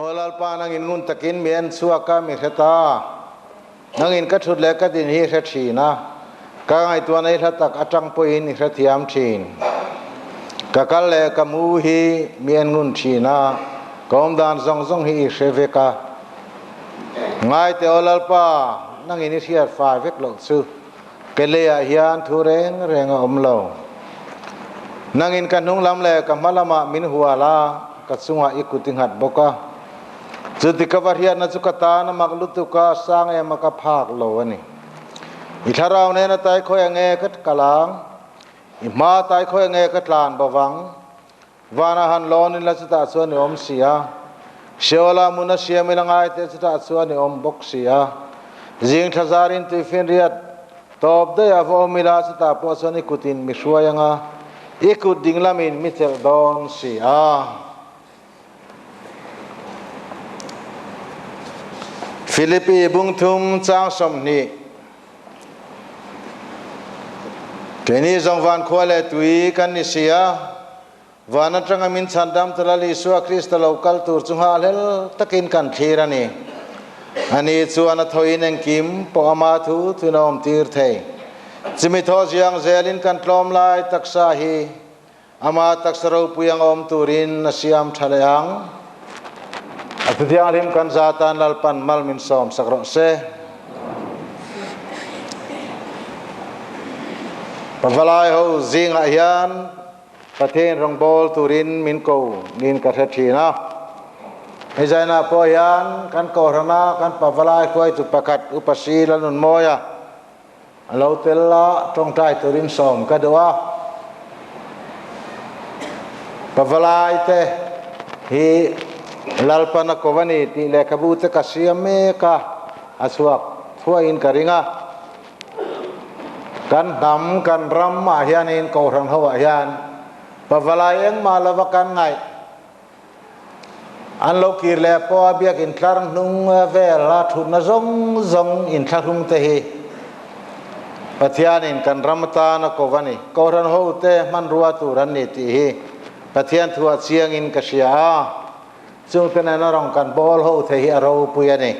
holal pa nang in ngun takin mien suaka mi khata nang in ka thut le ka din hi kha thina ka ngai tua nei tha tak atang po in kha thiam thin ka kal le ka mu hi mien ngun thina kom dan zong zong hi sheveka ngai te holal pa nang in hiat fa vek lo chu ke le a hian thu reng reng om lo nang in kan hung lam le ka malama min huala ka chunga ikuting hat boka chuti ka var hian na chu ka ta na maglutu ka sang e ma ka phak lo ani i tharau ne na tai khoi ange kat kalang i ma tai khoi ange ka tlan bawang wana han lon in la chu ta chuan ni om sia sheola muna sia milangai te chu ta chuan ni om bok sia jing thazarin tu fin riat top de avo mila chu ta po chuan ikutin mi hruayanga ikut dinglamin mitel don sia Philippi bung thum chang som ni keni zong van khwale tui kan ni sia wana tanga min chandam talali Yesu Krista local tur chunga lel takin kan thirani ani chuana thoin eng kim po ama thu tunom tir thei chimi tho jiang zelin kan tlom lai taksa hi ama taksaro puyang om turin nasiam thaleang athiang rim kan zatan lalpan mal min som sakro se pavalai ho zinga hian pathen rongbol turin min ko nin ka thina ejaina po hian kan ko rana kan pavalai khoi tu pakat upasi lanun moya alo tella tong tai turin som ka doa pavalai te hi lalpana kovani ti lekabute kasiame ka asuak thuain karinga kan dam kan ram ma hianin ko rang hawa hian pavalai eng malawa kan ngai an lo kir le po biak in tlarang nung vela thun na zong zong in thlung te hi pathianin kan ramta na kovani ko ran ho te man ruwa tu ran ni ti hi pathian thua chiang in kasia chung te na rong kan bol ho the hi aro puyani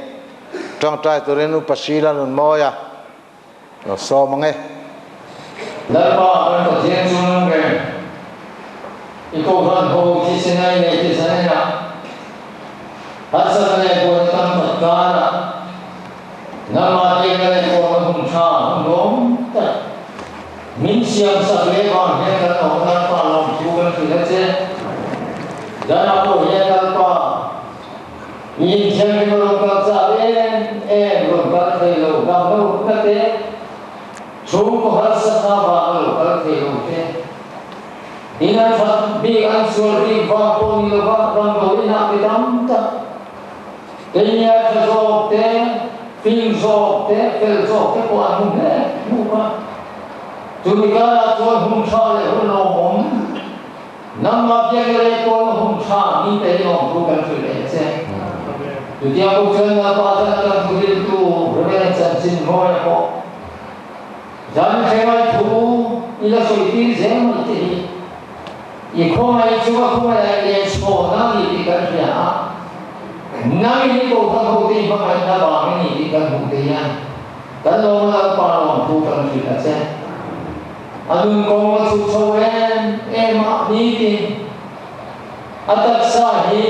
tong tai turenu pasila nun moya lo so mangai dalpa an to jen chung nge iko ran ho ki senai ne ki senai na asa ne ko tam patkara nama te ne ko hum cha hum ta min siam sa le ba ne ka to na pa long chu kan ki le che dana ko ye dal pa yin chen ko lo ka cha en lo ka te lo ka lo ka te chung ko har sa ta ba lo ka te lo te ina fa bi an sur bi va ko ni lo va ram ko ina pe dam ta enya fa zo te fin zo te fel zo te ko an mu ne mu ma tu ni ka to hum cha le hu lo hom nam ma bia le ko hum cha ni te no ku kan su le se tu dia ko chen na pa ta ka tu ri tu re chan chin ho ko jan che mai tu ila so ti ze ma ti i ko mai chu ko mai le so na ni ti kan ya na ni ko ka ho ti ba mai na ba ni ti kan hu ti ya kan lo ma pa lo tu kan su le se anun ko ma chu cho en ma ni ti atak sa hi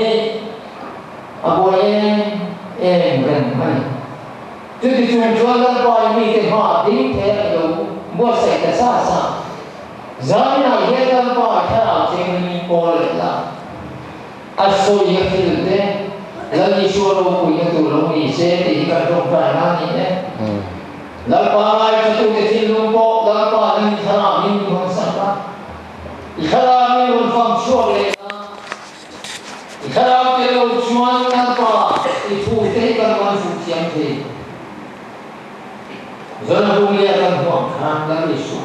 abo en ren mai tu ti chung chuan la pa mi te ha ding the lo mo se ta sa sa zai na ye ta pa tha cheng ni ko le la aso ye fil te la ni shu ro ku ye tu lo ni se ti ka ro ka na ni ne la pa ai tu te tin lu ko la pa ni tha ni ko sa ka i khala mi lo fam shu le Kalau kita cuma apa itu kita kan sucian sih. Jangan boleh akan buang kan lagi su.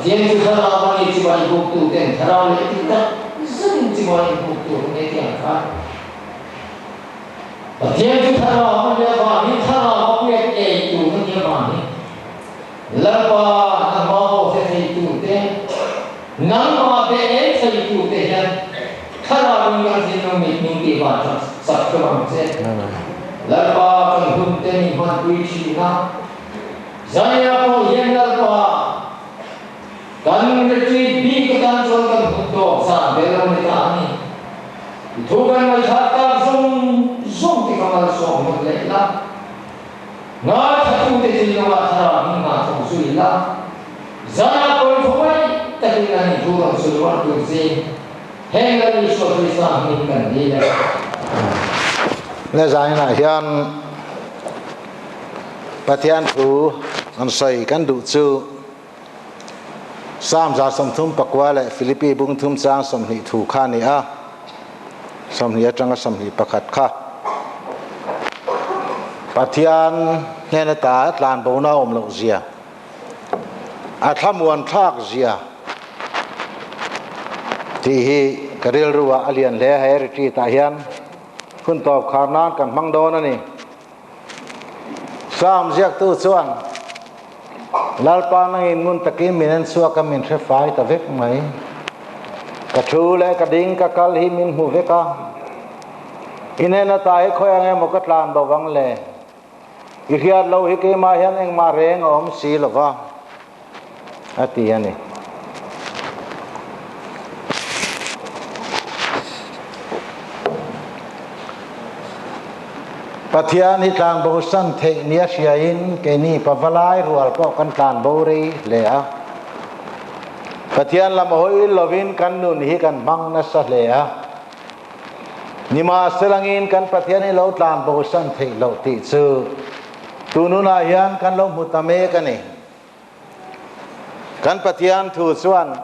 Tiang kita apa ni cuma ibu tu kan kalau kita sering cuma ibu tu ni tiang kan. Tiang kita apa dia apa ni kalau apa yang itu ni apa ni. Lepas nama saya itu deh. Nama be itu deh kan. Kalau orang yang sini minum mà sắp cho bằng xe là ba cần hùng tên hoàn quy chỉ na giải áo yên là ba cần cái gì bị cái tan son cần hùng to sa để làm cái gì thu cần mai sát ta zoom thì không phải zoom một lệ la ngã thằng tu thì nó là thằng mình ngã thằng suy la giải áo không phải tại vì là thu thằng suy quan trọng gì hẹn gặp đi số thứ sáu mình cần đi đây nè giải này hiện bát thiên thủ anh say căn đủ chu sam gia som thum pakwa le Philippines bung thum chang som hi thu kha ni a som hi atanga som hi pakhat kha bát thiên nghe na ta tlan bo na om lo zia a thamuan thak zia thì hi karil ruwa alian le hai ri ta hian kun top kharnan kan mangdon ani sam ziak tu chuan lalpa nangin mun takin minen suaka min thre fai ta vek mai ka thu le ka ding ka kal hi min hu veka inena tai khoi ange mo ka tlan bawang le i hiat lo hi ke ma hian eng ma reng om si lova ati ani Pathian hi tlang bo san the nia siain ke ni pavalai rual ko kan tlan bo ri le a Pathian lam hoi lovin kan nun hi kan mang na sa le a nima selangin kan Pathian hi lo tlan bo san the lo ti chu tununa hian kan lo mutame ka ni kan Pathian thu chuan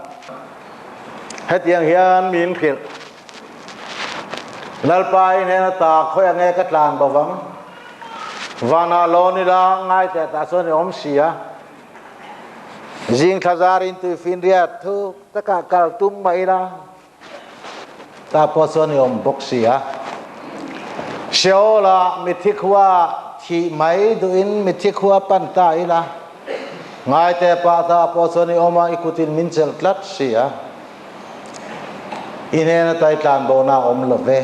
hetiang hian min khil lalpai ne ta khoi ange ka tlan bawang vana loni la ngai te ta so ni om sia jing thazarin tu fin riat thu taka kal tum mai la ta po so ni om bok sia shola mithikwa thi mai du in mithikwa pan ta ila ngai te pa ta po so ni oma ikutin min chel tlat sia inena tai tlan bo na om lo ve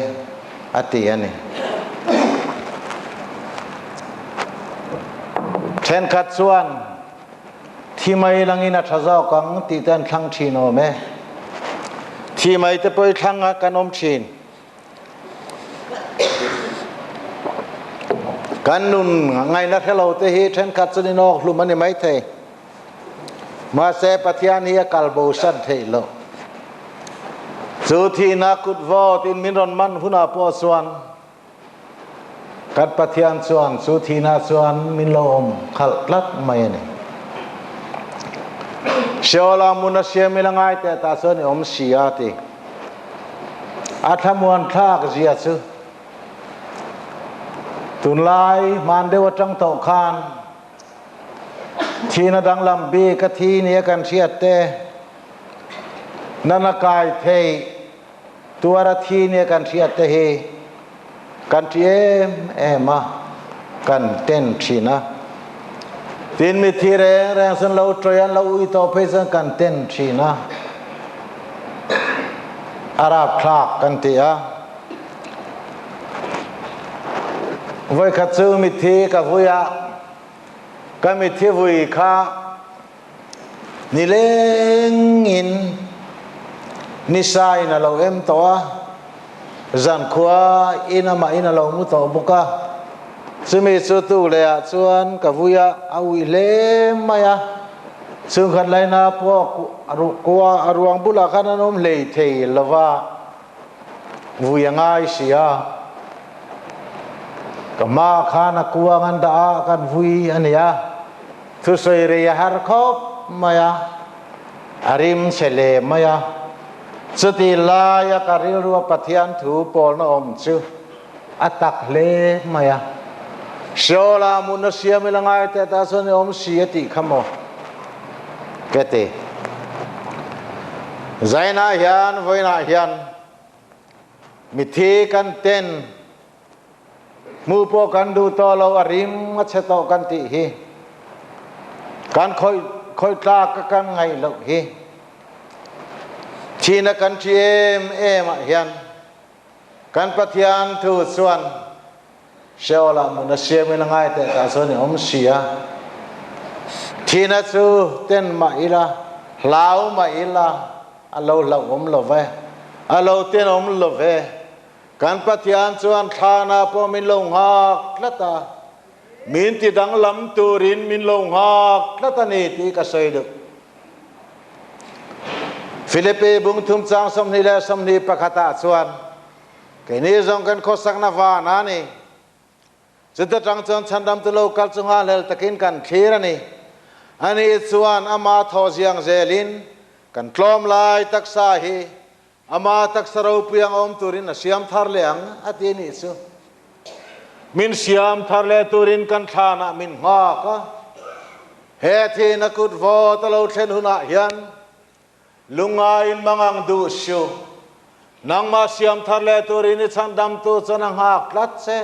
ati ani then khat chuan thi mai langina thazau kang ti tan thlang thino me thi mai te poi thanga kanom thin kan nun ngai na hello te hi then khat chuni nok lu mani mai the ma se pathian hi kalbo san the lo chu thi na kut vo tin min ron man huna po chuan kat pathian chuan chu thi na chuan min lo om khal tlat mai ani shola munasia milangai te ta so ni om sia ti athamuan thak zia chu tunlai man dewa tang to khan thi na dang lam bi ka thi ni kan siat te nana kai thei tuara thi ni kan siat te he kan tiem ema kan ten thina tin mi thi re san lo troyan lo ui to phesan kan ten thina arab thak kan tia voi khat chu mi thi ka vuya ka mi thi vui kha ni leng in ni sai na lo em to zan khua ina ma ina lo mu to buka sumi chu tu le a chuan ka vuya aui le maya chung khat lai na po aru kwa aruang bula khan anom le thei lova vuya ngai sia kama khana kuangan da kan vui ania thu soi re har khop maya arim chele maya chuti la ya karil ru pathian thu pol na om chu atak le maya shola munasia milangai te ta so ni om siati khamo kete zaina hian voina hian mithi kan ten mu po kan du to lo arim che to kan ti hi kan khoi tla ka kan ngai lo hi china kan chi em hian kan pathian thu chuan sheola mun a siam in ngai te ta so ni om sia thina chu ten ma ila lau ma ila alo la om lo ve alo ten om lo ve kan pathian chuan thana po min lo ngak lata min ti dang lam turin min lo ngak lata ni ti ka soi được Philippi bung thum chang som ni la som ni pakhata chuan cái này dòng kan khosak na va na ni chita tang chon chandam tu lo kal chunga lel takin kan khira ni ani chuan ama tho jiang zelin kan tlom lai taksa hi ama taksaro piang om turin siam thar leang ati ni chu min siam thar le turin kan thana min nga ka he thi na kut vo talo thlen huna hian lunga in mangang du shu nang ma siam thar le turin chandam tu chonang hak lat se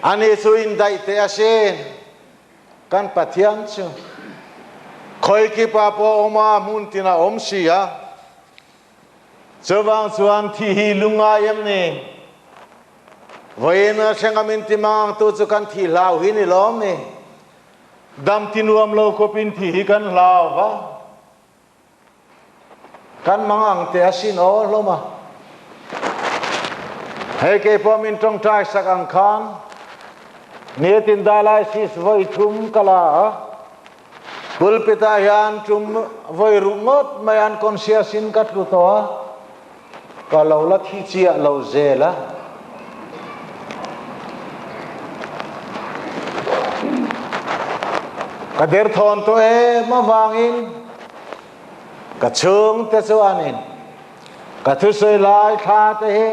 ani chu in dai te asin kan pathian chu khoi ki pa po oma mun tina om sia chawang chuan thi hi lunga yam ni voina thengamin timang tu chu kan thi lau hi ni lom ni dam tinuam lo ko pin thi hi kan lau va kan mangang te asin o loma hei ke po min tong tai sak ang khan nia tin dalai sis voi thum kala pulpita hian tum voi rungot mayan konsia sin kat lu to kalau la thi chia lo zela kader thon to e ma wangin ka chung te chu anin ka thu soi lai tha te he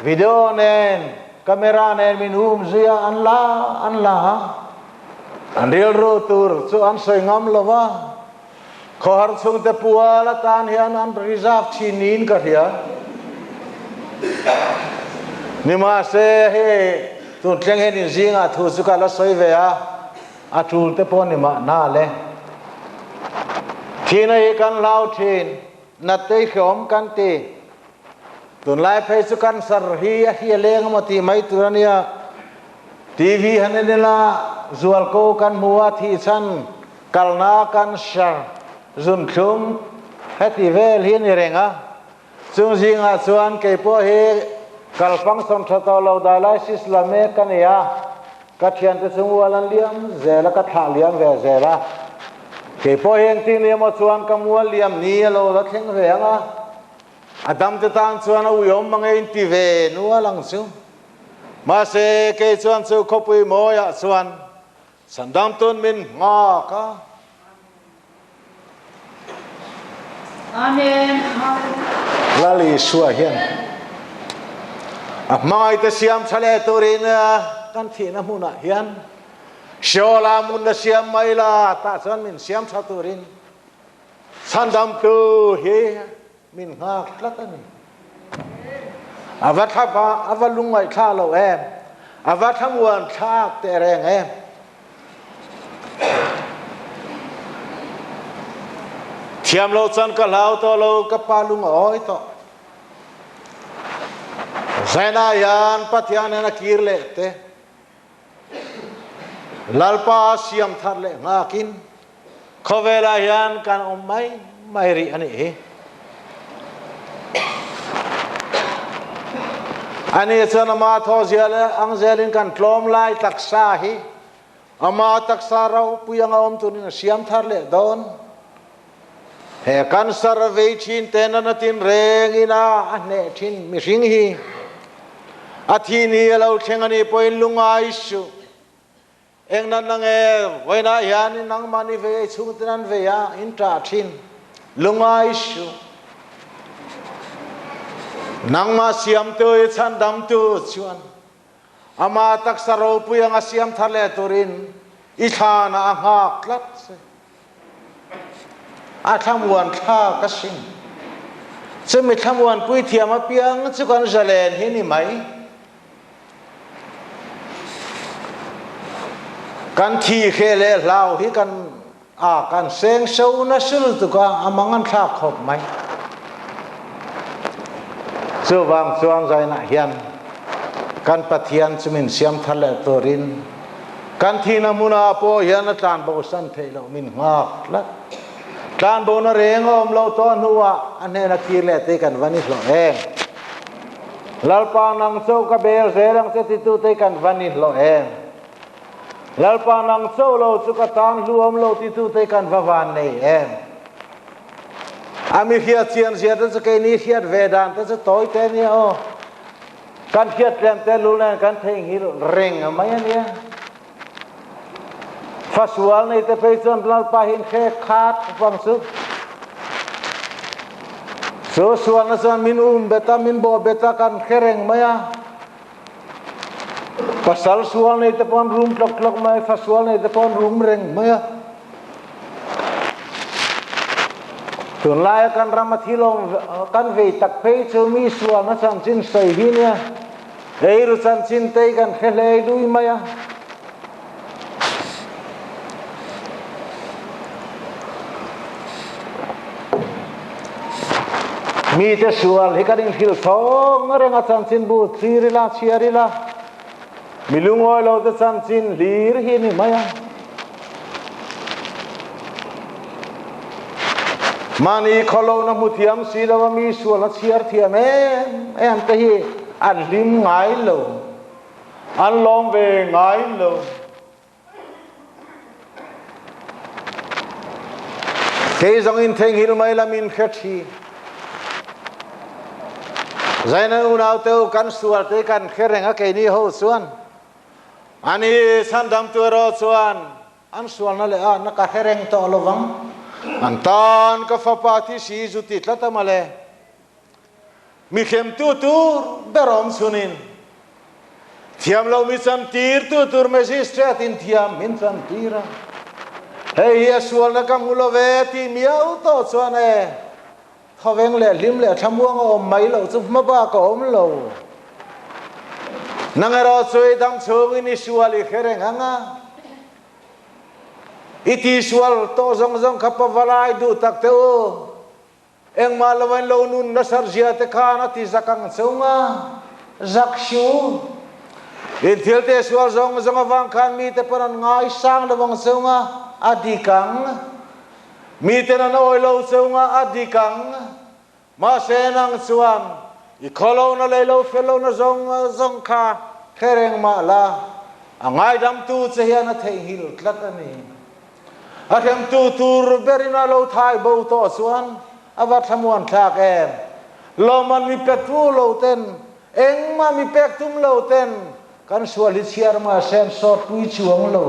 video nen camera nen min zia an la an real ro tur chu an soi ngam lo wa khor chung te puwa la tan hian an reserve chinin ka hia nima se he tu tleng he ni zinga thu chu ka la soi ve a tul te pon ni ma na le thina hi kan lau thin na te khom kan te tun lai phei chu kan sar hi a hi leng ma ti mai turania tv hanela zual ko kan muwa thi chan kalna kan shar zun thum heti vel hi ni renga chung jinga chuan ke po he kalpang som thato lo dalai islame kan ya ka thian te chung walan liam zela ka tha liam ve zela ke po heng tin liam o chuan ka mual liam ni lo la theng ve anga adam te tang chuan a uyom mangai ti ve nualang chu ma se ke chuan chu khopui moya chuan sandam ton min nga ka amen lali suwa hian mai te siam chale turin kan thina huna hian shola mun na siam mai la ta chuan min siam tha turin sandam tu hi min nga tlat ani avat ha avalungai tha lo em avat hamuan thak te reng em thiam lo chan ka lau to lo ka palung oi to zaina yan pathian na kirle te lalpa siam thar le ngakin khovela yan kan mai ri ani he ani chana ma tho ziala angzelin kan tlom lai taksa hi ama taksa rau puyang om tunin siam thar le don he kan sarve chin tenana tin reng ina ane thin mi ring hi athini lo thengani poin lunga isu engnan nange voina yan nang mani ve chung tinan ve ya intra thin lunga isu nang ma siam tu chan dam tu chuan ama taksaro puyang asiam thale turin i thana ha klat se a thamuan tha ka sin chumi thamuan pui thiam a piang chu kan zalen hi ni mai kan thi khele lau hi kan kan seng so na sul tu ka amangan tha khop mai chu wang chuan zai na hian kan pathian chumin siam thal le torin kan thina muna po hian tlan bo san theilo min ngak lat tlan bo na reng om lo ton huwa ane na kir le te kan vani lo eng lalpa nang chau ka bel serang se ti tu te kan vani lo eng lalpa nang chau lo chu ka tang luom lo ti tu te kan vavan nei eng ami hiat chian sia te ke ni hiat vedan te toi te ni o kan hiat lem te lu len kan theng hi reng mai ania fasual nei te pe chon lalpa hin khe khat wang su so suan na san min beta min bo beta kan khereng maya pasal sual nei te pon room tlok mai fasual nei te pon room reng maya tun lai kan ramathilom kan ve tak pe chu mi sual na san chin sai hi nia ei ru san chin te kan khelei lui maya mi te sual hi kan hil thong renga chan chin bu thirila chiarila milungoi lo te chan chin lir hi ni maya mani kholo na muthiam si lo mi sual na chiar thiam em te hi an lim ngai lo an lom ve ngai lo ke zong in theng hil mai la min khathi zaina unau teu kan sual te kan khereng a ke ni ho chuan ani sandam tu ro chuan an sual na le a na ka khereng to lowang an tan ka fa pa thi si zu ti tlata male mi khem tu tur berom sunin thiam lo mi chan tir tu tur magistrate in thiam min chan tira hei a sual na ka mulo ve ti miau to chuan e thaweng le lim le thamuang om mai lo chu ma ba ko om lo nangaro choi dam chong ni suali khereng anga iti sual to zong khapa walai du tak te o eng ma lawan lo nun na sarjia te khana ti zakang chunga zakshu in thil te sual zong awang khan mi te paran ngai sang lawang chunga adikang mi te na oi lo chunga adikang ma senang chuan i kholo na le lo felo na zong kha khereng ma la angai dam tu che hian a thei hil tlat ani a hem tu tur berina lo thai bo to chuan awa thamuan thak em lo man mi pek tu lo ten eng ma mi pek tum lo ten kan suali chiar ma sen sot pui chuang lo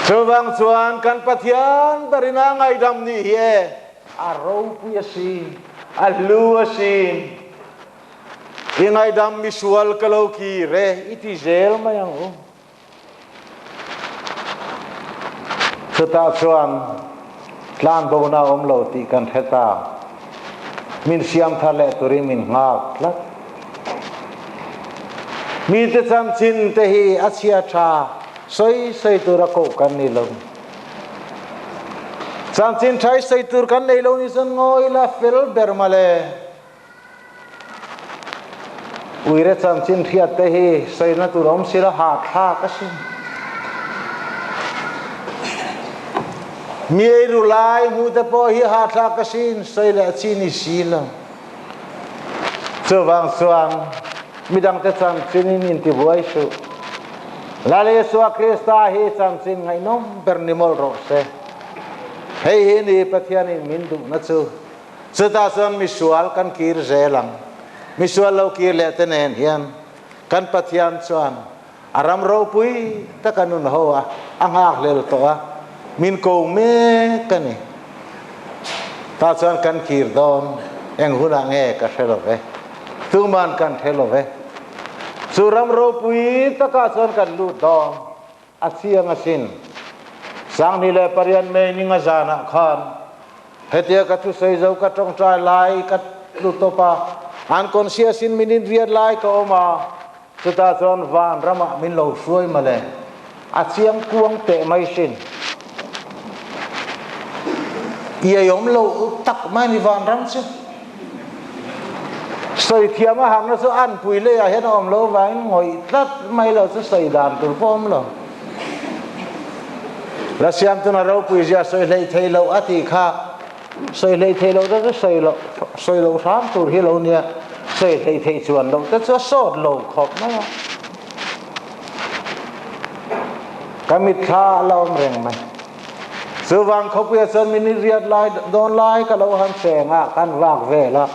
Subang chuan kan pathian berina ngai dam ni he aro pui asin alu asin ingai dam mi sual kalau ki re iti zel mayang o seta chuan tlan bo na om lo ti kan theta min siam thale turi min ngak tlat mi te cham chin te hi achia tha soi tur ko kan ni lo cham chin thai soi tur kan nei lo ni san ngoi la fel ber male uire cham chin thia te hi soi na tur om sira ha tha ka sin mi ru lai mu te po hi ha tha ka sin soi la chi ni si la chuwang chuan midang te cham chin in ti buai su Lale Yesu Krista hi cham chin ngai nom bernimol ro se hei hi ni pathian in min du na chu chuta son misual kan kir zelang misual lo kir le te nen hian kan pathian chuan aram ro pui ta kanun ho a angak lel to a min ko me kani ta chuan kan kir don eng huna nge ka thelo ve tu man kan thelo ve suram ro pui taka chon kan lu dom achiang asin sang ni le parian me ni nga jana khan hetia ka thu sei zo ka tong trai lai ka lu to pa an conscious in minin riat lai ka oma chuta chon van rama min lo suai male achiang kuang te mai sin ia yom lo tak mai ni van ram chu soi thiam a hang na chu an pui le a hen om lo vai ngoi tat mai lo chu soi dan tur pom lo la siam tu na ro pui ja soi lei thei lo ati kha soi lei thei lo da soi lo sam tur hi lo nia soi lei thei chuan lo ta chu sot lo khop mai kamit tha lom reng mai sự vang khóc bây giờ mình riết lại đón lại cả lâu hơn seng à căn vang về là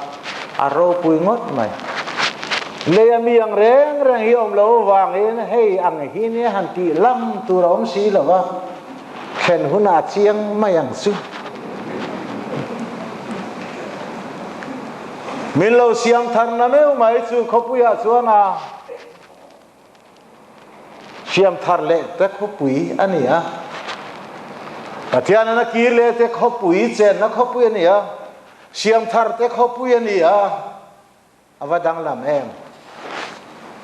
aro pui ngót mày lấy miệng reng reng hiom lâu vang ấy hey ăn hi này hàn tị lắm tu đom xí là vâng khen hun à chiang mày ăn su mình lâu xiang thằng nào mấy mày chú khóc bây giờ na xiang thằng lệ tất khóc bui anh ấy à Tiana na kile te khopui chen na khopui ni a siam thar te khopui ni a avadang lam em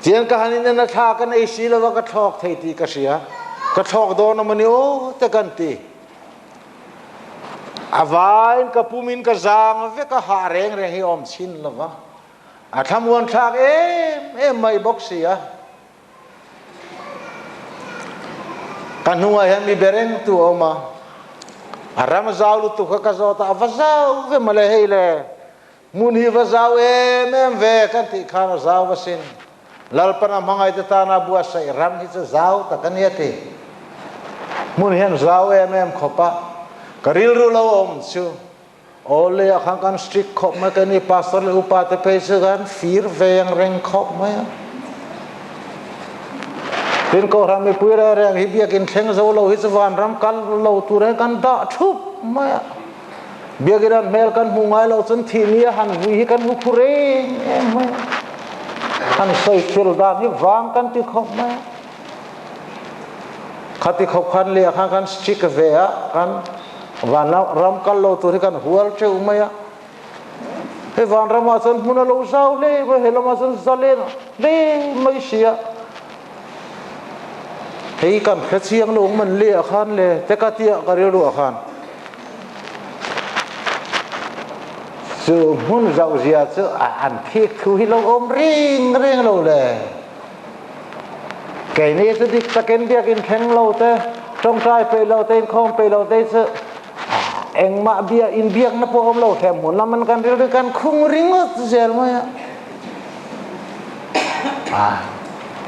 chiang ka hanin na tha ka nei si lo ka thok thei ti ka sia ka thok do na mani o te kan ti avain ka pumin ka zang ve ka ha reng reng hi om chin lo wa a thamuan thak em mai bok sia kan huwa han mi bereng tu oma aram zau lu tu ka zo ta vazau ve male hele mun hi vazau em ve kan ti khana zau vasin lal pana mangai ta na bua sai ram hi cha zau ta kan ye ti mun hian zau em khopa karil ru lo om chu ole khang kan strict khop ma kan ni pastor le upa te pe se gan fir veng reng khop ma tin ko ram mi puira reng hi bia kin theng zo lo hi chwan ram kan lo tu re kan da thup ma bia giran mel kan hungai lo chun thi ni han wi hi kan hu khure ma han soi fil da ni wang kan ti khop ma khati khop khan le kha kan stick ve a kan van ram kan lo tu ri kan hual che ma ya he van ram ma chun mun lo sau le ba he lo ma chun zale le mai sia hei kan khe chiang lo man le khan le te ka tia ka ri ru khan su mun zau zia chu an thik thu hi lo om ring ring lo le cái này tôi đi ta kiến bia kiến khen lâu thế trong trai pe lâu tên không pe lâu tên chứ anh mà bia in bia nó po om lâu thèm muốn làmมันกันเรื่องกันคุ้งริ้งอ่ะเจ๋งมั้ยอ่ะ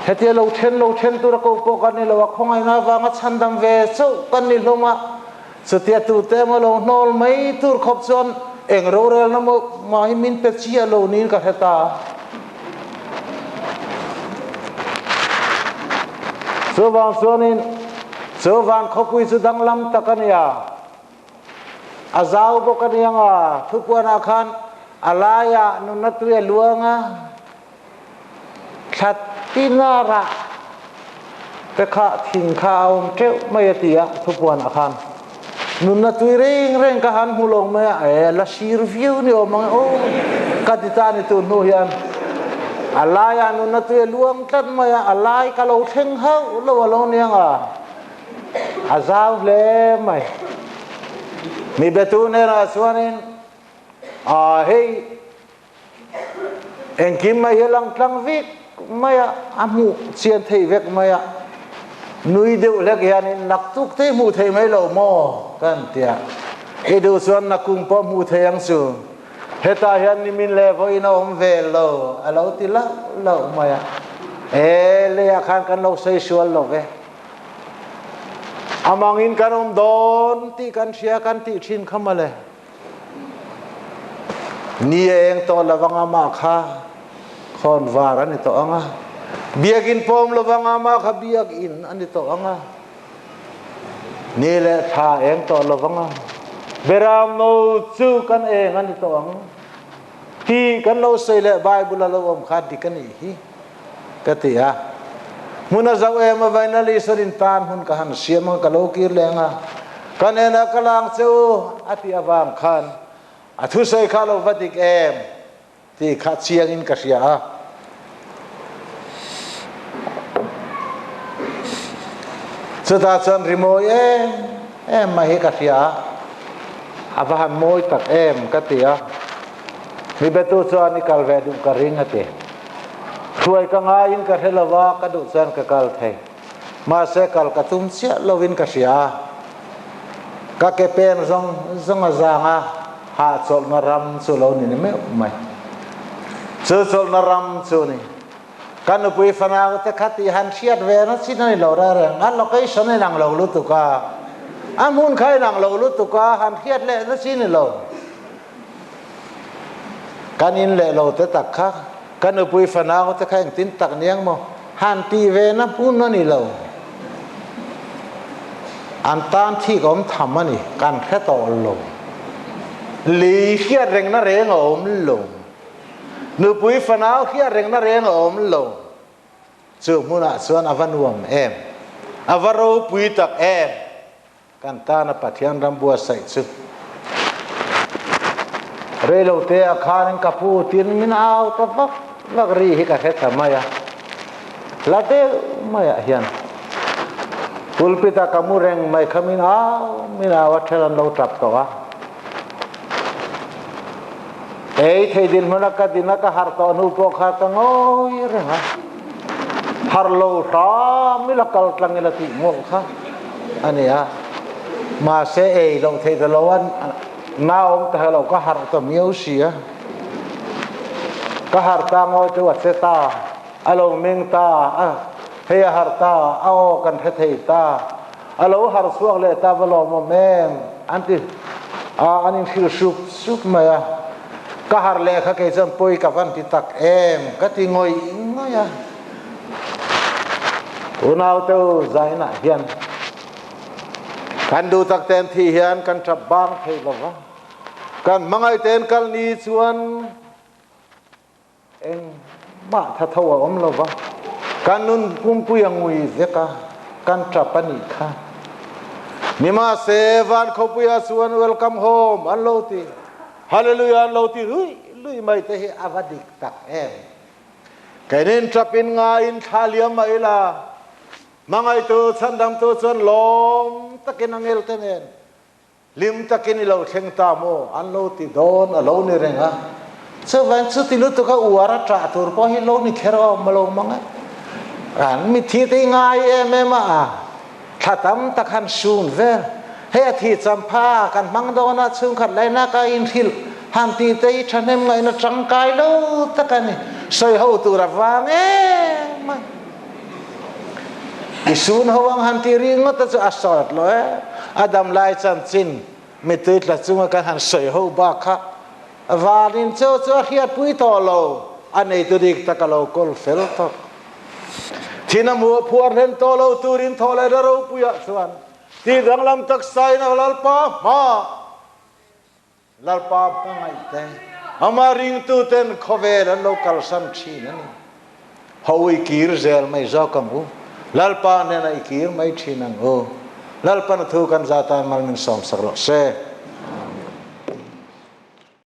เฮ็ดเราเช่นตัวเราก็ปกันนี่เราว่าคงไอ้น่ะว่างัดชันดำเวซุกันนี่ลงมาสุดที่ตัวเต็มเรานอนไม่ตัวขบจนเอ็งเราเรื่องนั้นมาให้มินเป็ดเชียเรานี่ก็เฮ็ดตาส่วนนี้ส่วนเขาคุยสุดดังลำตะกันยาอาซาวบอกกันยังทุกวันอาคารอะไรนุนัตเรียลวงชัดที่นาระแต่ข้าทิ้งข้าวเจ้าไม่ตีทุกวันอาคารนุนัตเร่งกันหูลงไม่ละชีรวิวนี่มังโอ้กัดตานี่ตัวนู้ยันอะไรนุนัตเรียลวงตัดไม่อะไรก็เราเท่งเขาเราเนี่ยอาซาวเลยไม่มีเบตูเนราส่วนนี้เฮ้ยเอ็งกิมไม่เฮลังตั้งวิกไม่อามูเชียนเทวิกไม่นุยเดียวเล็กยันนักทุกที่มูเทไม่เหล่าโมกันเตียไอ้ดูส่วนนักกุมพ่อมูเทยังสูงเฮตายันนิมินเลวอินอมเวลโลเราติละเราไม่เลียขันกันเราใส่ชวนเราamangin kan don ti kan sia kan ti thin khamale ni eng to lawanga ma kha khon war ani to anga biagin pom lawanga ma kha biag in ani to anga ni le tha eng to lawanga beram no chu kan eng ani to anga ti kan lo sei le bible lo om kha di kan hi ka ti a muna zau em avaina li sorin tan hun ka han siam ka lo kir lenga kanena kalang chu ati awam khan athu sei kha lo vadik em ti kha chiang in ka sia chuta chan rimoi em ma he ka sia avahan moi tak em katia mi betu chuan ni kal ve du ka ring ati thuai ka nga in ka helawa ka du chuan ka kal thei ma se kal ka tum sia lovin ka sia ka ke pen zong azanga ha chol na ram chu lo ni me mai chu chol na ram chu ni kan pui fana te khati han siat ve na sin nei lo ra ra ngal location nei lang lo lu tu ka amun khai lang lo lu tu ka han khiat le na sin lo kan in le lo te tak kha kan pui fana te khai tin tak niang mo han ti ve na pun no ni lo an tan thi gom tham ani kan khe to lo li khiat reng na reng om lo nu pui fanao khia reng na reng om lo chu muna chuan avanuam em avaro pui tak em kan ta na pathian ram bua sai chu re lo te akhanin kapu tin min au ta bak lagri hi ka khetha maya late maya hian pulpita kamureng mai khamin au mina wathalan lo tap to wa ei thei din manaka dinaka har to nu po kha ta ngoi renga har lo ta milakal tlangelati mo kha ania ma se ei lo thei da loan naom ta lo ka har to miu sia ka har ta ngoi tu wa se ta alo ming ta a he har ta ao kan thei ta alo har suak le ta valo mo mem anti a anin khil sup maya ka har le kha ke cham poi ka van ti tak em ka ti ngoi ngoya unau tu zaina hian kan du tak ten thi hian kan trap bang thei lawa kan mangai ten kal ni chuan eng ma tha thawa om lawa kan nun pum puyangui zeka kan trap ani kha nima se van khopuya chuan welcome home allo ti hallelujah lo ti lui mai te hi avadik tak em kainin trapin nga in thaliam mai la mangai tu chandam tu chon lom takin angel tenen lim takin lo theng ta mo an lo ti don alo ni renga so van chu ti lu tu ka uara tra tur po hi lo ni khero malo manga an mi thi te ngai em em a thatam takhan sun ver he thi champha kan mangdona chung khat laina ka in thil han ti te thanem ngai na changkai lo takani soi ho tu ra wang e mai isun howang han ti ring ta chu asort lo e adam lai chan chin mi te tla chunga kan han soi ho ba kha awanin cho hiat pui to lo anei tu dik takalo kol fel to thina mu phuar ren to lo turin thole ro puya chuan ti danglam tak sai na lalpa ma lalpa pangai te amaring tu ten khovel an local san chin ani hoi kir zel mai za kamu lalpa ne na ikir mai chin ang o lalpa na thu kan zata mal min som sakro se